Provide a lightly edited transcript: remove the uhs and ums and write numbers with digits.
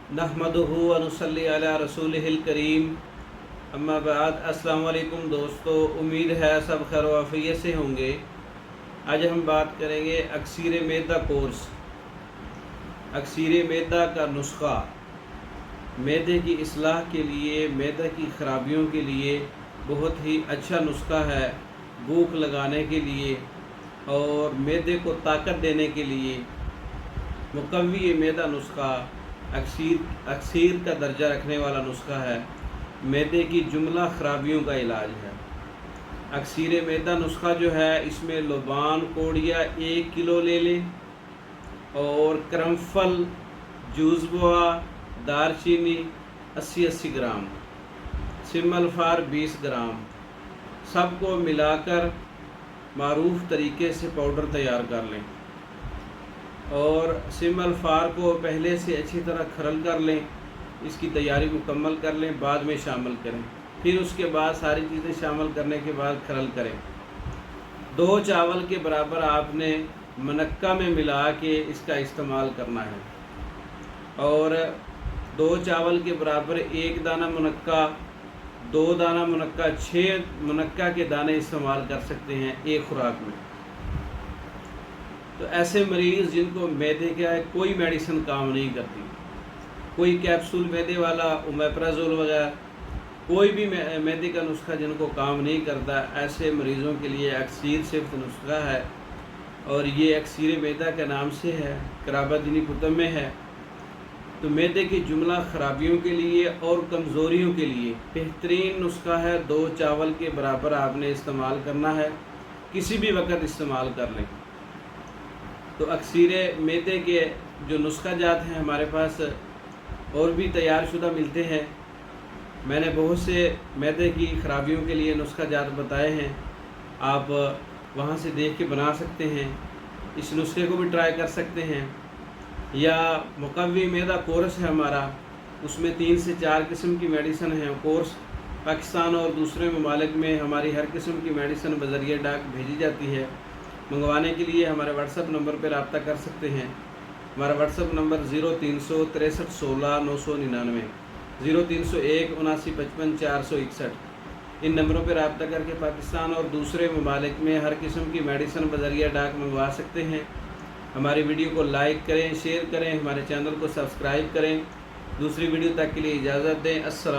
नहमदुहु व नुसल्ली अला रसूलिहिल करीम, अम्मा बाद। अस्सलाम वालेकुम दोस्तों, उम्मीद है सब खैर वाफियत से होंगे। आज हम बात करेंगे अक्सीर मैदा कोर्स। अक्सीर मैदा का नुस्खा मैदे की इस्लाह के लिए, मैदे की ख़राबियों के लिए बहुत ही अच्छा नुस्खा है। भूख लगाने के लिए और मैदे को ताकत देने के लिए मुकव्वी मैदा नुस्खा अक्सीर का दर्जा रखने वाला नुस्खा है। मैदे की जुमला ख़राबियों का इलाज है। अक्सीर मैदा नुस्खा जो है, इसमें लुबान कोड़िया 1 किलो ले लें और करमफल, जूज़बुआ, दारचीनी 80-80 ग्राम, सिमलफार 20 ग्राम, सबको मिलाकर मारूफ तरीके से पाउडर तैयार कर लें और सिमलफार को पहले से अच्छी तरह खरल कर लें। इसकी तैयारी मुकम्मल कर लें, बाद में शामिल करें। फिर उसके बाद सारी चीज़ें शामिल करने के बाद खरल करें। 2 चावल के बराबर आपने मनक्का में मिला के इसका इस्तेमाल करना है और 2 चावल के बराबर 1 दाना मुनक्का, 2 दाना मुनक्का, 6 मुनक्का के दाने इस्तेमाल कर सकते हैं एक खुराक में। तो ऐसे मरीज़ जिनको मैदे का कोई मेडिसिन काम नहीं करती, कोई कैप्सूल मैदे वाला, ओमेप्राजोल वगैरह, कोई भी मैदे का नुस्खा जिनको काम नहीं करता, ऐसे मरीज़ों के लिए अक्सीर सिर्फ नुस्खा है। और ये अक्सीर मैदा के नाम से है, कराबादीनी कुतुब में है। तो मैदे की जुमला ख़राबियों के लिए और कमज़ोरियों के लिए बेहतरीन नुस्खा है। 2 चावल के बराबर आपने इस्तेमाल करना है, किसी भी वक्त इस्तेमाल कर लें। तो अक्सीर मैदे के जो नुस्खा जात हैं हमारे पास और भी तैयार शुदा मिलते हैं। मैंने बहुत से मैदे की ख़राबियों के लिए नुस्खा जात बताए हैं, आप वहाँ से देख के बना सकते हैं। इस नुस्खे को भी ट्राई कर सकते हैं। या मुकव्वी मैदा कोर्स है हमारा, उसमें 3 से 4 किस्म की मेडिसिन है। कोर्स पाकिस्तान और दूसरे ममालिक में हमारी हर किस्म की मेडिसिन बज़रिए डाक भेजी जाती है। मंगवाने के लिए हमारे व्हाट्सएप नंबर पर रब्ता कर सकते हैं। हमारा व्हाट्सएप नंबर 0300 63 16 999, 0301 79 55 461। इन नंबरों पर रब्ता करके पाकिस्तान और दूसरे ममालिक में हर किस्म की मेडिसिन बज़रिया डाक मंगवा सकते हैं। हमारी वीडियो को लाइक करें, शेयर करें, हमारे चैनल को सब्सक्राइब करें। दूसरी वीडियो तक के लिए इजाज़त दें। अस्सलाम।